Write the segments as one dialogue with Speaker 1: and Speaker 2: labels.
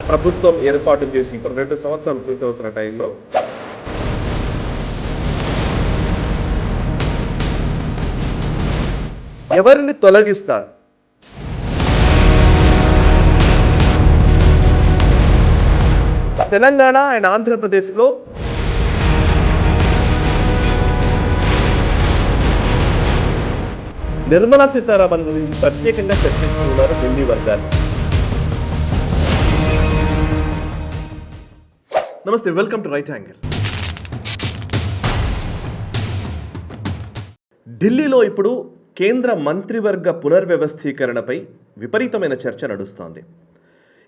Speaker 1: ప్రభుత్వం ఏర్పాటు చేసి ఇప్పుడు 2 సంవత్సరాలు పూర్తవుతున్న టైంలో ఎవరిని తొలగిస్తారు? తెలంగాణ అండ్ ఆంధ్రప్రదేశ్లో నిర్మలా సీతారామన్ గురించి ప్రత్యేకంగా చర్చిస్తున్నారు ఢిల్లీ వర్గాలు. నమస్తే, వెల్కమ్ టు రైట్ యాంగిల్. ఢిల్లీలో ఇప్పుడు కేంద్ర మంత్రివర్గ పునర్వ్యవస్థీకరణపై విపరీతమైన చర్చ నడుస్తోంది.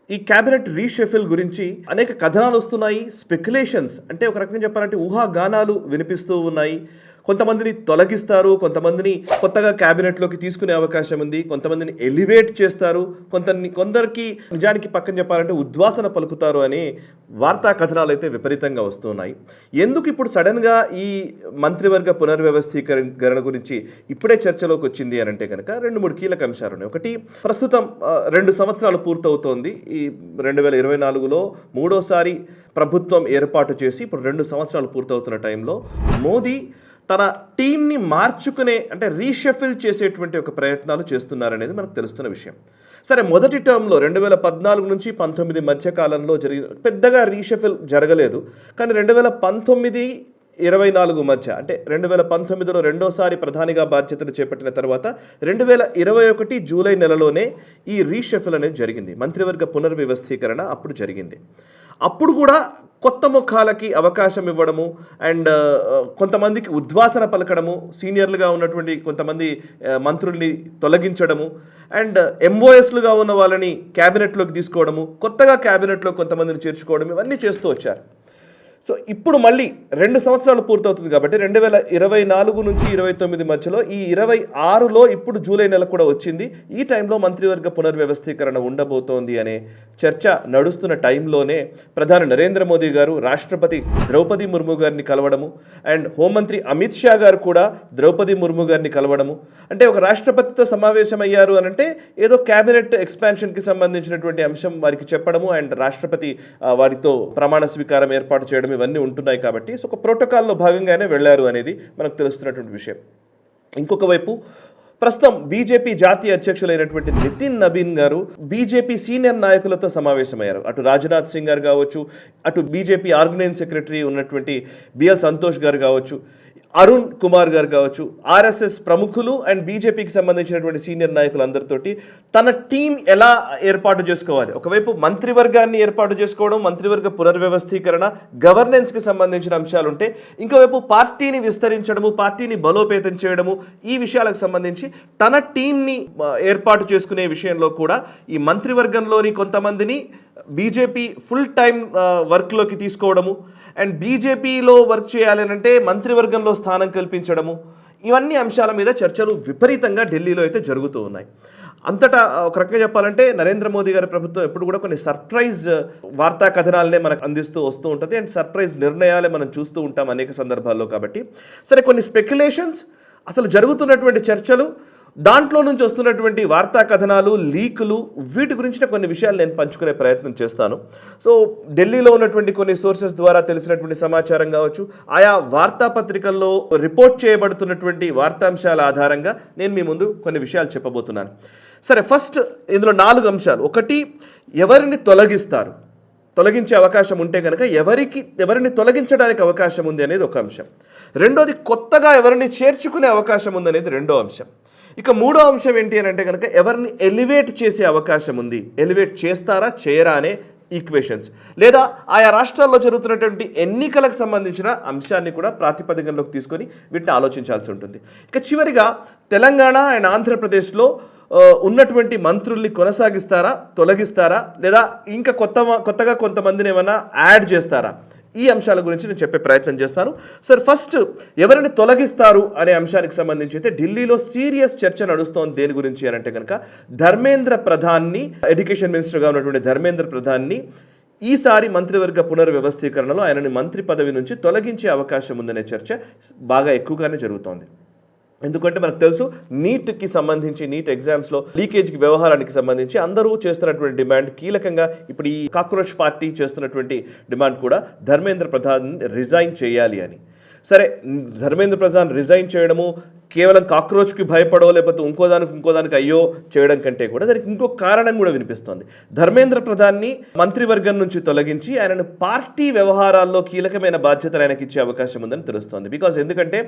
Speaker 1: ఈ క్యాబినెట్ రీషెఫిల్ గురించి అనేక కథనాలు వస్తున్నాయి, స్పెక్యులేషన్స్ అంటే ఒక రకంగా చెప్పాలంటే ఊహాగానాలు వినిపిస్తూ ఉన్నాయి. కొంతమందిని తొలగిస్తారు, కొంతమందిని కొత్తగా క్యాబినెట్లోకి తీసుకునే అవకాశం ఉంది, కొంతమందిని ఎలివేట్ చేస్తారు, కొందరికి నిజానికి పక్కన చెప్పాలంటే ఉద్వాసన పలుకుతారు అనే వార్తా కథనాలు అయితే విపరీతంగా వస్తున్నాయి. ఎందుకు ఇప్పుడు సడన్గా ఈ మంత్రివర్గ పునర్వ్యవస్థీకరణ గురించి ఇప్పుడే చర్చలోకి వచ్చింది అని అంటే కనుక 2-3 కీలక అంశాలు ఉన్నాయి. ఒకటి, ప్రస్తుతం 2 సంవత్సరాలు పూర్తవుతోంది. ఈ 2024లో మూడోసారి ప్రభుత్వం ఏర్పాటు చేసి ఇప్పుడు 2 సంవత్సరాలు పూర్తవుతున్న టైంలో మోదీ తన టీంని మార్చుకునే అంటే రీషఫిల్ చేసేటువంటి ఒక ప్రయత్నాలు చేస్తున్నారనేది మనకు తెలుస్తున్న విషయం. సరే, మొదటి టర్మ్లో 2014 నుంచి 19 మధ్య కాలంలో పెద్దగా రీషఫిల్ జరగలేదు. కానీ 2019-24 మధ్య అంటే 2019లో రెండోసారి ప్రధానిగా బాధ్యతలు చేపట్టిన తర్వాత 2021 జూలై నెలలోనే ఈ రీషఫిల్ అనేది జరిగింది. మంత్రివర్గ పునర్వ్యవస్థీకరణ అప్పుడు జరిగింది. అప్పుడు కూడా కొత్త ముఖాలకి అవకాశం ఇవ్వడము అండ్ కొంతమందికి ఉద్వాసన పలకడము, సీనియర్లుగా ఉన్నటువంటి కొంతమంది మంత్రుల్ని తొలగించడము అండ్ ఎంఓఎస్లుగా ఉన్న వాళ్ళని క్యాబినెట్లోకి తీసుకోవడము, కొత్తగా క్యాబినెట్లో కొంతమందిని చేర్చుకోవడం, ఇవన్నీ చేస్తూ వచ్చారు. సో ఇప్పుడు మళ్ళీ 2 సంవత్సరాలు పూర్తవుతుంది కాబట్టి 2024 నుంచి 29 మధ్యలో ఈ 26లో ఇప్పుడు జూలై నెల కూడా వచ్చింది. ఈ టైంలో మంత్రివర్గ పునర్వ్యవస్థీకరణ ఉండబోతోంది అనే చర్చ నడుస్తున్న టైంలోనే ప్రధాని నరేంద్ర మోదీ గారు రాష్ట్రపతి ద్రౌపది ముర్ము గారిని కలవడము అండ్ హోంమంత్రి అమిత్ షా గారు కూడా ద్రౌపది ముర్ము గారిని కలవడము. అంటే ఒక రాష్ట్రపతితో సమావేశమయ్యారు అనంటే ఏదో క్యాబినెట్ ఎక్స్పాన్షన్కి సంబంధించినటువంటి అంశం వారికి చెప్పడము అండ్ రాష్ట్రపతి వారితో ప్రమాణ స్వీకారం ఏర్పాటు చేయడం ఇవన్నీ ఉంటున్నాయి. కాబట్టి సో ఒక ప్రోటోకాల్లో భాగంగానే వెళ్ళారు అనేది మనకు తెలుస్తున్నటువంటి విషయం. ఇంకొక వైపు ప్రస్తుతం బీజేపీ జాతీయ అధ్యక్షులైనటువంటి నితిన్ నబీన్ గారు బీజేపీ సీనియర్ నాయకులతో సమావేశమయ్యారు. అటు రాజ్నాథ్ సింగ్ గారు కావచ్చు, అటు బీజేపీ ఆర్గనైజింగ్ సెక్రటరీ ఉన్నటువంటి బిఎల్ సంతోష్ గారు కావచ్చు, అరుణ్ కుమార్ గారు కావచ్చు, ఆర్ఎస్ఎస్ ప్రముఖులు అండ్ బీజేపీకి సంబంధించినటువంటి సీనియర్ నాయకులందరితోటి తన టీం ఎలా ఏర్పాటు చేసుకోవాలి, ఒకవైపు మంత్రివర్గాన్ని ఏర్పాటు చేసుకోవడం, మంత్రివర్గ పునర్వ్యవస్థీకరణ, గవర్నెన్స్కి సంబంధించిన అంశాలు ఉంటే ఇంకోవైపు పార్టీని విస్తరించడము, పార్టీని బలోపేతం చేయడము, ఈ విషయాలకు సంబంధించి తన టీంని ఏర్పాటు చేసుకునే విషయంలో కూడా ఈ మంత్రివర్గంలోని కొంతమందిని బీజేపీ ఫుల్ టైం వర్క్లోకి తీసుకోవడము అండ్ బీజేపీలో వర్క్ చేయాలనంటే మంత్రివర్గంలో స్థానం కల్పించడము, ఇవన్నీ అంశాల మీద చర్చలు విపరీతంగా ఢిల్లీలో అయితే జరుగుతూ ఉన్నాయి. అంతటా ఒక రకంగా చెప్పాలంటే నరేంద్ర మోదీ గారి ప్రభుత్వం ఎప్పుడు కూడా కొన్ని సర్ప్రైజ్ వార్తా కథనాలనే మనకు అందిస్తూ వస్తూ ఉంటుంది అండ్ సర్ప్రైజ్ నిర్ణయాలే మనం చూస్తూ ఉంటాం అనేక సందర్భాల్లో. కాబట్టి సరే, కొన్ని స్పెక్యులేషన్స్, అసలు జరుగుతున్నటువంటి చర్చలు, దాంట్లో నుంచి వస్తున్నటువంటి వార్తా కథనాలు, లీకులు, వీటి గురించిన కొన్ని విషయాలు నేను పంచుకునే ప్రయత్నం చేస్తాను. సో ఢిల్లీలో ఉన్నటువంటి కొన్ని సోర్సెస్ ద్వారా తెలిసినటువంటి సమాచారం కావచ్చు, ఆయా వార్తాపత్రికల్లో రిపోర్ట్ చేయబడుతున్నటువంటి వార్తాంశాల ఆధారంగా నేను మీ ముందు కొన్ని విషయాలు చెప్పబోతున్నాను. సరే, ఫస్ట్ ఇందులో 4 అంశాలు. ఒకటి, ఎవరిని తొలగించే అవకాశం ఉంటే కనుక ఎవరిని తొలగించడానికి అవకాశం ఉంది అనేది ఒక అంశం. రెండోది, కొత్తగా ఎవరిని చేర్చుకునే అవకాశం ఉంది అనేది రెండో అంశం. ఇక మూడో అంశం ఏంటి అని అంటే కనుక ఎవరిని ఎలివేట్ చేసే అవకాశం ఉంది, ఎలివేట్ చేస్తారా చేయరా అనే ఈక్వేషన్స్, లేదా ఆయా రాష్ట్రాల్లో జరుగుతున్నటువంటి ఎన్నికలకు సంబంధించిన అంశాన్ని కూడా ప్రాతిపదికలోకి తీసుకొని వీటిని ఆలోచించాల్సి ఉంటుంది. ఇక చివరిగా తెలంగాణ అండ్ ఆంధ్రప్రదేశ్లో ఉన్నటువంటి మంత్రుల్ని కొనసాగిస్తారా, తొలగిస్తారా, లేదా ఇంకా కొత్తగా కొంతమందిని ఏమైనా యాడ్ చేస్తారా, ఈ అంశాల గురించి నేను చెప్పే ప్రయత్నం చేస్తాను. సార్, ఫస్ట్ ఎవరిని తొలగిస్తారు అనే అంశానికి సంబంధించి అయితే ఢిల్లీలో సీరియస్ చర్చ నడుస్తోంది. దేని గురించి అని అంటే కనుక ధర్మేంద్ర ప్రధాన్ని, ఎడ్యుకేషన్ మినిస్టర్గా ఉన్నటువంటి ధర్మేంద్ర ప్రధాన్ని ఈసారి మంత్రివర్గ పునర్వ్యవస్థీకరణలో ఆయనని మంత్రి పదవి నుంచి తొలగించే అవకాశం ఉందనే చర్చ బాగా ఎక్కువగానే జరుగుతోంది. ఎందుకంటే మనకు తెలుసు నీట్కి సంబంధించి నీట్ ఎగ్జామ్స్లో లీకేజ్కి వ్యవహారానికి సంబంధించి అందరూ చేస్తున్నటువంటి డిమాండ్ కీలకంగా ఇప్పుడు ఈ కాక్రోచ్ పార్టీ చేస్తున్నటువంటి డిమాండ్ కూడా ధర్మేంద్ర ప్రధాన్ రిజైన్ చేయాలి అని. సరే, ధర్మేంద్ర ప్రధాన్ రిజైన్ చేయడము కేవలం కాక్రోచ్కి భయపడో లేకపోతే ఇంకోదానికి అయ్యో చేయడం కంటే కూడా దానికి ఇంకో కారణం కూడా వినిపిస్తోంది. ధర్మేంద్ర ప్రధాన్ని మంత్రివర్గం నుంచి తొలగించి ఆయనను పార్టీ వ్యవహారాల్లో కీలకమైన బాధ్యతలు ఆయనకి ఇచ్చే అవకాశం ఉందని తెలుస్తోంది. ఎందుకంటే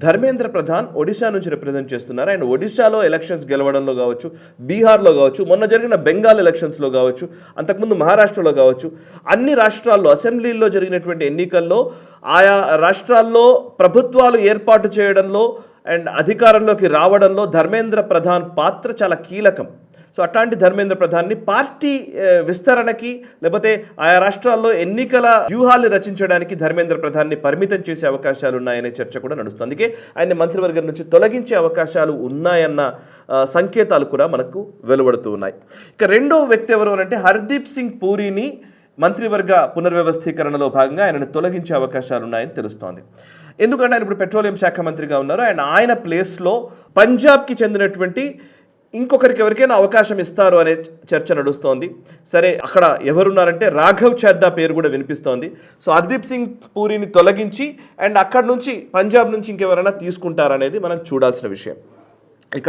Speaker 1: ధర్మేంద్ర ప్రధాన్ ఒడిశా నుంచి రిప్రజెంట్ చేస్తున్నారు. ఆయన ఒడిశాలో ఎలక్షన్స్ గెలవడంలో కావచ్చు, బీహార్లో కావచ్చు, మొన్న జరిగిన బెంగాల్ ఎలక్షన్స్లో కావచ్చు, అంతకుముందు మహారాష్ట్రలో కావచ్చు, అన్ని రాష్ట్రాల్లో అసెంబ్లీల్లో జరిగినటువంటి ఎన్నికల్లో ఆయా రాష్ట్రాల్లో ప్రభుత్వాలు ఏర్పాటు చేయడంలో అండ్ అధికారంలోకి రావడంలో ధర్మేంద్ర ప్రధాన్ పాత్ర చాలా కీలకం. సో అట్లాంటి ధర్మేంద్ర ప్రధాన్ని పార్టీ విస్తరణకి లేకపోతే ఆయా రాష్ట్రాల్లో ఎన్నికల వ్యూహాలు రచించడానికి ధర్మేంద్ర ప్రధాన్ని పరిమితం చేసే అవకాశాలు ఉన్నాయనే చర్చ కూడా నడుస్తుంది. అందుకే ఆయన మంత్రివర్గం నుంచి తొలగించే అవకాశాలు ఉన్నాయన్న సంకేతాలు కూడా మనకు వెలువడుతూ ఉన్నాయి. ఇక రెండో వ్యక్తి ఎవరు అంటే హర్దీప్ సింగ్ పూరిని మంత్రివర్గ పునర్వ్యవస్థీకరణలో భాగంగా ఆయనను తొలగించే అవకాశాలు ఉన్నాయని తెలుస్తోంది. ఎందుకంటే ఆయన ఇప్పుడు పెట్రోలియం శాఖ మంత్రిగా ఉన్నారు. ఆయన ప్లేస్లో పంజాబ్కి చెందినటువంటి ఇంకొకరికి ఎవరికైనా అవకాశం ఇస్తారు అనే చర్చ నడుస్తోంది. సరే, అక్కడ ఎవరున్నారంటే రాఘవ్ చద్దా పేరు కూడా వినిపిస్తోంది. సో హర్దీప్ సింగ్ పూరిని తొలగించి అండ్ అక్కడి నుంచి పంజాబ్ నుంచి ఇంకెవరైనా తీసుకుంటారనేది మనం చూడాల్సిన విషయం. ఇక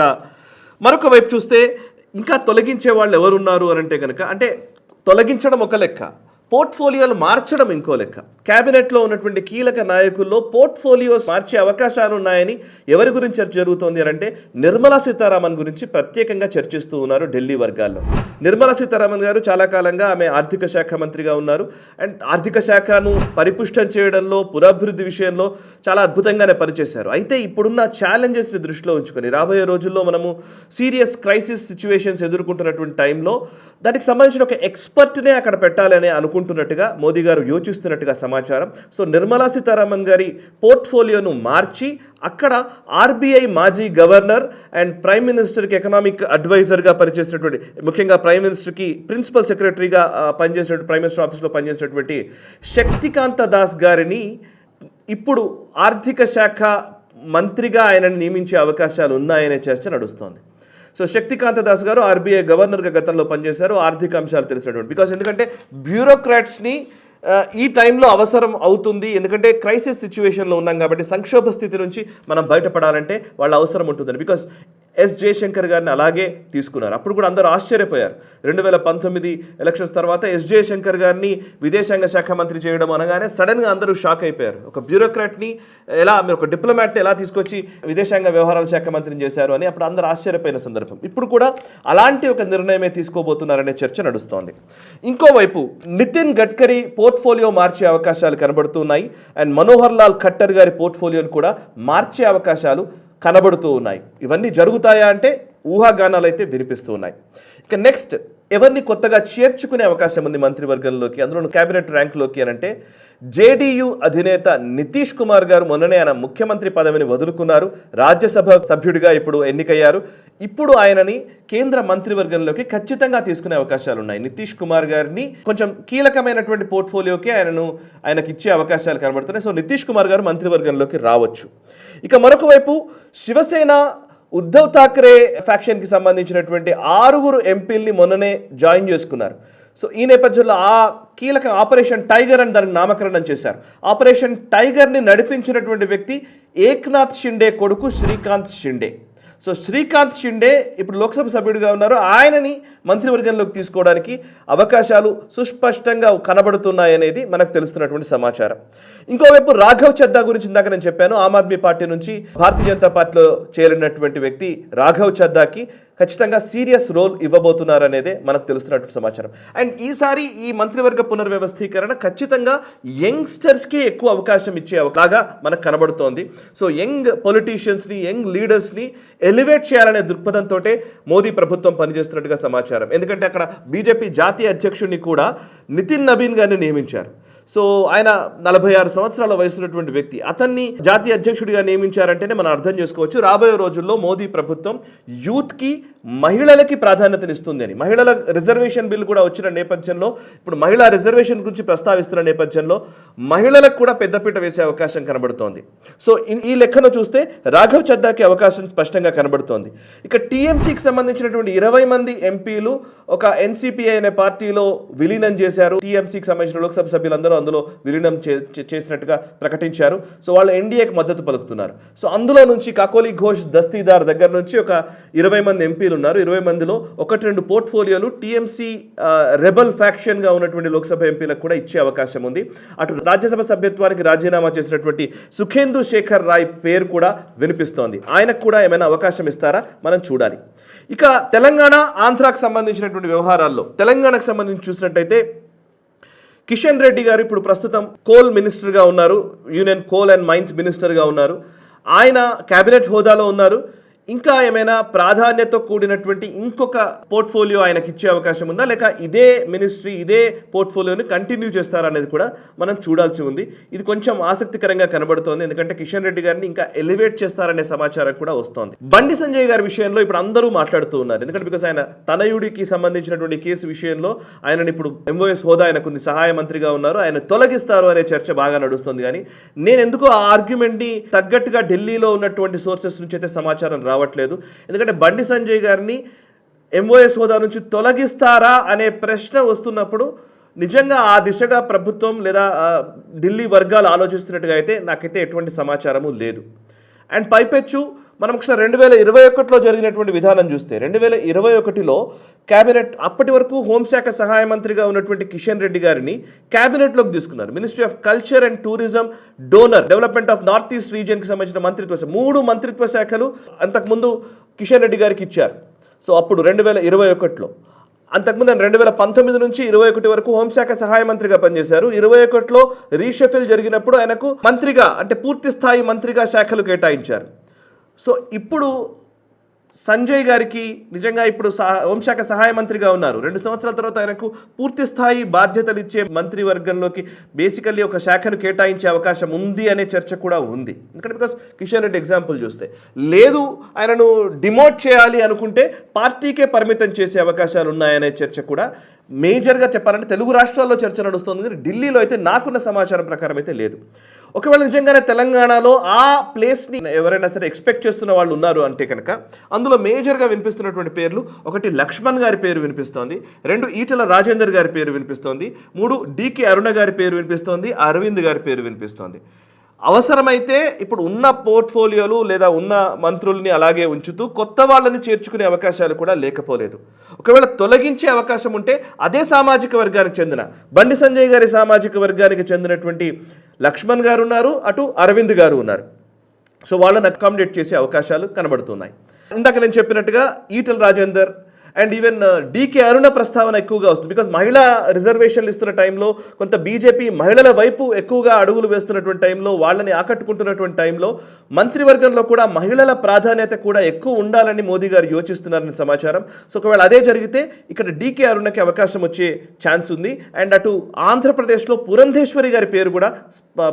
Speaker 1: మరొక వైపు చూస్తే ఇంకా తొలగించే వాళ్ళు ఎవరున్నారు అని అంటే కనుక, అంటే తొలగించడం ఒక లెక్క, పోర్ట్ఫోలియోలు మార్చడం ఇంకో లెక్క. క్యాబినెట్లో ఉన్నటువంటి కీలక నాయకుల్లో పోర్ట్ఫోలియోస్ మార్చే అవకాశాలు ఉన్నాయని ఎవరి గురించి చర్చ జరుగుతోంది అని అంటే నిర్మలా సీతారామన్ గురించి ప్రత్యేకంగా చర్చిస్తూ ఉన్నారు ఢిల్లీ వర్గాల్లో. నిర్మలా సీతారామన్ గారు చాలా కాలంగా ఆమె ఆర్థిక శాఖ మంత్రిగా ఉన్నారు. అండ్ ఆర్థిక శాఖను పరిపుష్టం చేయడంలో, పురాభివృద్ధి విషయంలో చాలా అద్భుతంగానే పనిచేశారు. అయితే ఇప్పుడున్న ఛాలెంజెస్ని దృష్టిలో ఉంచుకొని రాబోయే రోజుల్లో మనము సీరియస్ క్రైసిస్ సిచ్యువేషన్స్ ఎదుర్కొంటున్నటువంటి టైంలో దానికి సంబంధించిన ఒక ఎక్స్పర్ట్నే అక్కడ పెట్టాలని అనుకుంటున్నట్టుగా మోదీ గారు యోచిస్తున్నట్టుగా సమాచారం. సో నిర్మలా సీతారామన్ గారి పోర్ట్ఫోలియోను మార్చి అక్కడ ఆర్బీఐ మాజీ గవర్నర్ అండ్ ప్రైమ్ మినిస్టర్కి ఎకనామిక్ అడ్వైజర్గా పనిచేసినటువంటి, ముఖ్యంగా ప్రైమ్ మినిస్టర్కి ప్రిన్సిపల్ సెక్రటరీగా పనిచేసినటువంటి, ప్రైమ్ మినిస్టర్ ఆఫీస్లో పనిచేసినటువంటి శక్తికాంత దాస్ గారిని ఇప్పుడు ఆర్థిక శాఖ మంత్రిగా ఆయనను నియమించే అవకాశాలు ఉన్నాయనే చర్చ నడుస్తోంది. సో శక్తికాంత దాస్ గారు ఆర్బీఐ గవర్నర్గా గతంలో పనిచేశారు, ఆర్థిక అంశాలు తెలిసినటువంటి. ఎందుకంటే బ్యూరోక్రాట్స్ని ఈ టైంలో అవసరం అవుతుంది. ఎందుకంటే క్రైసిస్ సిచ్యువేషన్లో ఉన్నాం కాబట్టి సంక్షోభ స్థితి నుంచి మనం బయటపడాలంటే వాళ్ళ అవసరం ఉంటుందని. ఎస్ జయశంకర్ గారిని అలాగే తీసుకున్నారు. అప్పుడు కూడా అందరూ ఆశ్చర్యపోయారు. 2019 ఎలక్షన్స్ తర్వాత ఎస్ జయశంకర్ గారిని విదేశాంగ శాఖ మంత్రి చేయడం అనగానే సడన్గా అందరూ షాక్ అయిపోయారు. ఒక బ్యూరోక్రాట్ని ఎలా, మీరు ఒక డిప్లొమాట్ని ఎలా తీసుకొచ్చి విదేశాంగ వ్యవహారాల శాఖ మంత్రిని చేశారు అని అప్పుడు అందరూ ఆశ్చర్యపోయిన సందర్భం. ఇప్పుడు కూడా అలాంటి ఒక నిర్ణయమే తీసుకోబోతున్నారనే చర్చ నడుస్తోంది. ఇంకోవైపు నితిన్ గడ్కరీ పోర్ట్ఫోలియో మార్చే అవకాశాలు కనబడుతున్నాయి. అండ్ మనోహర్ లాల్ ఖట్టర్ గారి పోర్ట్ఫోలియోను కూడా మార్చే అవకాశాలు కనబడుతూ ఉన్నాయి. ఇవన్నీ జరుగుతాయా అంటే ఊహాగానాలు అయితే వినిపిస్తూ ఉన్నాయి. ఇక నెక్స్ట్ ఎవరిని కొత్తగా చేర్చుకునే అవకాశం ఉంది మంత్రివర్గంలోకి, అందులో క్యాబినెట్ ర్యాంక్లోకి అని అంటే జేడీయూ అధినేత నితీష్ కుమార్ గారు మొన్ననే ఆయన ముఖ్యమంత్రి పదవిని వదులుకున్నారు. రాజ్యసభ సభ్యుడిగా ఇప్పుడు ఎన్నికయ్యారు. ఇప్పుడు ఆయనని కేంద్ర మంత్రివర్గంలోకి ఖచ్చితంగా తీసుకునే అవకాశాలు ఉన్నాయి. నితీష్ కుమార్ గారిని కొంచెం కీలకమైనటువంటి పోర్ట్ఫోలియోకి ఆయనకి ఇచ్చే అవకాశాలు కనబడుతున్నాయి. సో నితీష్ కుమార్ గారు మంత్రివర్గంలోకి రావచ్చు. ఇక మరొక వైపు శివసేన ఉద్ధవ్ ఠాక్రే ఫ్యాక్షన్కి సంబంధించినటువంటి 6 ఎంపీల్ని మొన్ననే జాయిన్ చేసుకున్నారు. సో ఈ నేపథ్యంలో ఆ కీలక ఆపరేషన్ టైగర్ అని దానికి నామకరణం చేశారు. ఆపరేషన్ టైగర్ని నడిపించినటువంటి వ్యక్తి ఏక్నాథ్ షిండే కొడుకు శ్రీకాంత్ షిండే. సో శ్రీకాంత్ షిండే ఇప్పుడు లోక్సభ సభ్యుడిగా ఉన్నారు. ఆయనని మంత్రివర్గంలోకి తీసుకోవడానికి అవకాశాలు సుస్పష్టంగా కనబడుతున్నాయనేది మనకు తెలుస్తున్నటువంటి సమాచారం. ఇంకోవైపు రాఘవ్ చద్దా గురించి ఇందాక నేను చెప్పాను. ఆమ్ ఆద్మీ పార్టీ నుంచి భారతీయ జనతా పార్టీలో చేరినటువంటి వ్యక్తి రాఘవ్ చద్దాకి ఖచ్చితంగా సీరియస్ రోల్ ఇవ్వబోతున్నారనేదే మనకు తెలుస్తున్నటువంటి సమాచారం. అండ్ ఈసారి ఈ మంత్రివర్గ పునర్వ్యవస్థీకరణ ఖచ్చితంగా యంగ్స్టర్స్కి ఎక్కువ అవకాశం ఇచ్చేలాగా మనకు కనబడుతోంది. సో యంగ్ పొలిటీషియన్స్ని, యంగ్ లీడర్స్ని ఎలివేట్ చేయాలనే దృక్పథంతో మోదీ ప్రభుత్వం పనిచేస్తున్నట్టుగా సమాచారం. ఎందుకంటే అక్కడ బీజేపీ జాతీయ అధ్యక్షుడిని కూడా నితిన్ నబీన్ గారిని నియమించారు. సో ఆయన 46 సంవత్సరాల వయసున్నటువంటి వ్యక్తి. అతన్ని జాతీయ అధ్యక్షుడిగా నియమించారంటేనే మనం అర్థం చేసుకోవచ్చు రాబోయే రోజుల్లో మోదీ ప్రభుత్వం యూత్కి మహిళలకి ప్రాధాన్యతనిస్తుంది అని. మహిళల రిజర్వేషన్ బిల్ కూడా వచ్చిన నేపథ్యంలో, ఇప్పుడు మహిళా రిజర్వేషన్ గురించి ప్రస్తావిస్తున్న నేపథ్యంలో మహిళలకు కూడా పెద్దపీట వేసే అవకాశం కనబడుతోంది. సో ఈ లెక్కను చూస్తే రాఘవ్ చద్దాకి అవకాశం స్పష్టంగా కనబడుతోంది. ఇక టీఎంసీకి సంబంధించినటువంటి 20 మంది ఎంపీలు ఒక ఎన్సీపీ అనే పార్టీలో విలీనం చేశారు. టీఎంసీకి సంబంధించిన లోక్సభ సభ్యులందరూ అందులో విలీనం చేసినట్టుగా ప్రకటించారు. సో వాళ్ళు ఎన్డీఏకి మద్దతు పలుకుతున్నారు. సో అందులో నుంచి కాకోలి ఘోష్ దస్తీదార్ దగ్గర నుంచి ఒక 20 మంది ఎంపీలు ఉన్నారు. 20 మందిలో 1-2 పోర్ట్ఫోలియోలు టీఎంసీ రెబల్ ఫ్యాక్షన్గా ఉన్నటువంటి లోక్సభ ఎంపీలకు కూడా ఇచ్చే అవకాశం ఉంది. అటు రాజ్యసభ సభ్యత్వానికి రాజీనామా చేసినటువంటి సుఖేందు శేఖర్ రాయ్ పేరు కూడా వినిపిస్తోంది. ఆయనకు కూడా ఏమైనా అవకాశం ఇస్తారా మనం చూడాలి. ఇక తెలంగాణ ఆంధ్రాకు సంబంధించినటువంటి వ్యవహారాల్లో తెలంగాణకు సంబంధించి చూసినట్టయితే కిషన్ రెడ్డి గారు ఇప్పుడు ప్రస్తుతం కోల్ మినిస్టర్గా ఉన్నారు. యూనియన్ కోల్ అండ్ మైన్స్ మినిస్టర్గా ఉన్నారు. ఆయన కేబినెట్ హోదాలో ఉన్నారు. ఇంకా ఏమైనా ప్రాధాన్యతతో కూడినటువంటి ఇంకొక పోర్ట్ఫోలియో ఆయనకి ఇచ్చే అవకాశం ఉందా, లేక ఇదే మినిస్ట్రీ ఇదే పోర్ట్ఫోలియోని కంటిన్యూ చేస్తారా అనేది కూడా మనం చూడాల్సి ఉంది. ఇది కొంచెం ఆసక్తికరంగా కనబడుతోంది. ఎందుకంటే కిషన్ రెడ్డి గారిని ఇంకా ఎలివేట్ చేస్తారనే సమాచారం కూడా వస్తోంది. బండి సంజయ్ గారి విషయంలో ఇప్పుడు అందరూ మాట్లాడుతూ ఉన్నారు. ఎందుకంటే బికాస్ ఆయన తనయుడికి సంబంధించినటువంటి కేసు విషయంలో ఆయనని ఇప్పుడు ఎంఓఎస్ హోదా ఆయనకు సహాయ మంత్రిగా ఉన్నారు, ఆయన తొలగిస్తారు అనే చర్చ బాగా నడుస్తుంది. కానీ నేను ఎందుకు ఆ ఆర్గ్యుమెంట్ని తగ్గట్టుగా ఢిల్లీలో ఉన్నటువంటి సోర్సెస్ నుంచి అయితే సమాచారం రావట్లేదు. ఎందుకంటే బండి సంజయ్ గారిని ఎంఓఎస్ హోదా నుంచి తొలగిస్తారా అనే ప్రశ్న వస్తున్నప్పుడు నిజంగా ఆ దిశగా ప్రభుత్వం లేదా ఢిల్లీ వర్గాలు ఆలోచిస్తున్నట్టుగా అయితే నాకైతే ఎటువంటి సమాచారము లేదు. అండ్ పైపెచ్చు మనం ఒకసారి 2021లో జరిగినటువంటి విధానం చూస్తే 2021లో క్యాబినెట్ అప్పటి వరకు హోంశాఖ సహాయ మంత్రిగా ఉన్నటువంటి కిషన్ రెడ్డి గారిని క్యాబినెట్లోకి తీసుకున్నారు. Ministry of culture and tourism, DoNER, development of north east రీజియన్కి సంబంధించిన మంత్రిత్వ శాఖ 3 మంత్రిత్వ శాఖలు అంతకుముందు కిషన్ రెడ్డి గారికి ఇచ్చారు. సో అప్పుడు 2021లో. అంతకుముందు 2019 నుంచి 21 వరకు హోంశాఖ సహాయ మంత్రిగా పనిచేశారు. 21లో రీషఫిల్ జరిగినప్పుడు ఆయనకు మంత్రిగా అంటే పూర్తి స్థాయి మంత్రిగా శాఖలు కేటాయించారు. సో ఇప్పుడు సంజయ్ గారికి నిజంగా ఇప్పుడు హోంశాఖ సహాయ మంత్రిగా ఉన్నారు. 2 సంవత్సరాల తర్వాత ఆయనకు పూర్తి స్థాయి బాధ్యతలు ఇచ్చే మంత్రివర్గంలోకి బేసికల్లీ ఒక శాఖను కేటాయించే అవకాశం ఉంది అనే చర్చ కూడా ఉంది. ఎందుకంటే బికాస్ కిషన్ రెడ్డి ఎగ్జాంపుల్ చూస్తే లేదు, ఆయనను డిమోట్ చేయాలి అనుకుంటే పార్టీకే పరిమితం చేసే అవకాశాలు ఉన్నాయనే చర్చ కూడా మేజర్గా చెప్పాలంటే తెలుగు రాష్ట్రాల్లో చర్చ నడుస్తుంది. కానీ ఢిల్లీలో అయితే నాకున్న సమాచారం ప్రకారం అయితే లేదు. ఒకవేళ నిజంగానే తెలంగాణలో ఆ ప్లేస్ని ఎవరైనా సరే ఎక్స్పెక్ట్ చేస్తున్న వాళ్ళు ఉన్నారు అంటే కనుక అందులో మేజర్గా వినిపిస్తున్నటువంటి పేర్లు 1 లక్ష్మణ్ గారి పేరు వినిపిస్తోంది, 2 ఈటల రాజేందర్ గారి పేరు వినిపిస్తోంది, 3 డికే అరుణ గారి పేరు వినిపిస్తోంది, అరవింద్ గారి పేరు వినిపిస్తోంది. అవసరమైతే ఇప్పుడు ఉన్న పోర్ట్ఫోలియోలు లేదా ఉన్న మంత్రుల్ని అలాగే ఉంచుతూ కొత్త వాళ్ళని చేర్చుకునే అవకాశాలు కూడా లేకపోలేదు. ఒకవేళ తొలగించే అవకాశం ఉంటే అదే సామాజిక వర్గానికి చెందిన బండి సంజయ్ గారి సామాజిక వర్గానికి చెందినటువంటి లక్ష్మణ్ గారు ఉన్నారు, అటు అరవింద్ గారు ఉన్నారు. సో వాళ్ళని అకామిడేట్ చేసే అవకాశాలు కనబడుతున్నాయి. ఇందాక నేను చెప్పినట్టుగా Etela Rajender and even DK Aruna ప్రస్తావన ఎక్కువగా వస్తుంది. బికాజ్ మహిళా రిజర్వేషన్లు ఇస్తున్న టైంలో కొంత బీజేపీ మహిళల వైపు ఎక్కువగా అడుగులు వేస్తున్నటువంటి టైంలో, వాళ్ళని ఆకట్టుకుంటున్నటువంటి టైంలో మంత్రివర్గంలో కూడా మహిళల ప్రాధాన్యత కూడా ఎక్కువ ఉండాలని మోదీ గారు యోచిస్తున్నారని సమాచారం. సో ఒకవేళ అదే జరిగితే ఇక్కడ డికే అరుణకి అవకాశం వచ్చే ఛాన్స్ ఉంది. అండ్ అటు ఆంధ్రప్రదేశ్లో పురంధేశ్వరి గారి పేరు కూడా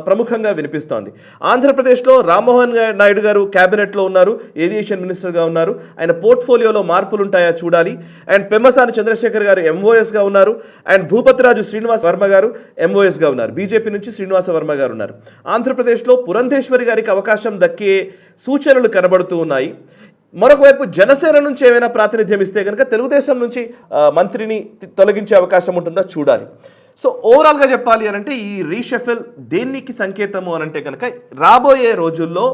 Speaker 1: ప్రముఖంగా వినిపిస్తోంది. ఆంధ్రప్రదేశ్లో రామ్మోహన్ నాయుడు గారు క్యాబినెట్లో ఉన్నారు, ఏవియేషన్ మినిస్టర్గా ఉన్నారు. ఆయన పోర్ట్ఫోలియోలో మార్పులు ఉంటాయా చూడాలి. అండ్ పెమ్మసాని చంద్రశేఖర్ గారు ఎంఓఎస్గా ఉన్నారు. అండ్ భూపతిరాజు శ్రీనివాస్ వర్మ గారు ఎంఓఎస్గా ఉన్నారు. బీజేపీ నుంచి శ్రీనివాస వర్మ గారు ఉన్నారు. ఆంధ్రప్రదేశ్లో పురంధేశ్వరి గారికి అవకాశం దక్కే సూచనలు కనబడుతూ ఉన్నాయి. మరొక వైపు జనసేన నుంచి ఏమైనా ప్రాతినిధ్యం ఇస్తే కనుక తెలుగుదేశం నుంచి మంత్రిని తొలగించే అవకాశం ఉంటుందో చూడాలి. సో ఓవరాల్గా చెప్పాలి అనంటే ఈ రీషఫిల్ దేనికి సంకేతము అనంటే కనుక రాబోయే రోజుల్లో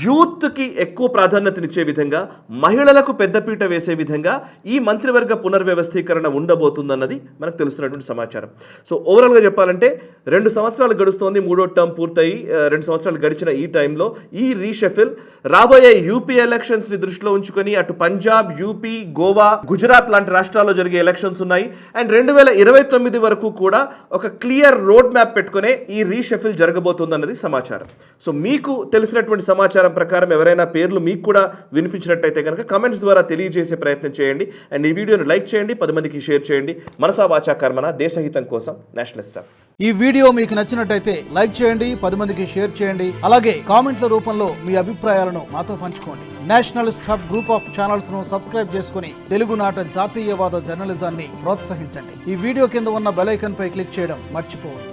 Speaker 1: యూత్కి ఎక్కువ ప్రాధాన్యతనిచ్చే విధంగా, మహిళలకు పెద్దపీట వేసే విధంగా ఈ మంత్రివర్గ పునర్వ్యవస్థీకరణ ఉండబోతుందన్నది మనకు తెలుస్తున్నటువంటి సమాచారం. సో ఓవరాల్గా చెప్పాలంటే 2 సంవత్సరాలు గడుస్తోంది, 3వ టర్మ్ పూర్తయి 2 సంవత్సరాలు గడిచిన ఈ టైంలో ఈ రీషఫిల్ రాబోయే యూపీ ఎలక్షన్స్ని దృష్టిలో ఉంచుకొని అటు పంజాబ్, యూపీ, గోవా, గుజరాత్ లాంటి రాష్ట్రాల్లో జరిగే ఎలక్షన్స్ ఉన్నాయి. అండ్ 2029 వరకు కూడా ఒక క్లియర్ రోడ్ మ్యాప్ పెట్టుకునే ఈ రీషఫిల్ జరగబోతుందన్నది సమాచారం. సో మీకు తెలిసినటువంటి సమాచారం ప్రకారం ఎవరైనా పేర్లు మీకు కూడా వినిపించినట్టయితే కనుక కమెంట్స్ ద్వారా తెలియజేసే ప్రయత్నం చేయండి. అండ్ ఈ వీడియోని లైక్ చేయండి, 10 మందికి షేర్ చేయండి. మనసా వాచా కర్మన, దేశహితం కోసం, నేషనల్ స్టార్.
Speaker 2: ఈ వీడియో మీకు నచ్చినట్టయితే లైక్ చేయండి, 10 మందికి షేర్ చేయండి. అలాగే కామెంట్ల రూపంలో మీ అభిప్రాయాలను మాతో పంచుకోండి. Nationalist hub group of channels ను సబ్స్క్రైబ్ చేసుకుని తెలుగునాట జాతీయవాద జర్నలిజాన్ని ప్రోత్సహించండి. ఈ వీడియో కింద ఉన్న బెల్ ఐకాన్ పై క్లిక్ చేయడం మర్చిపోవద్దు.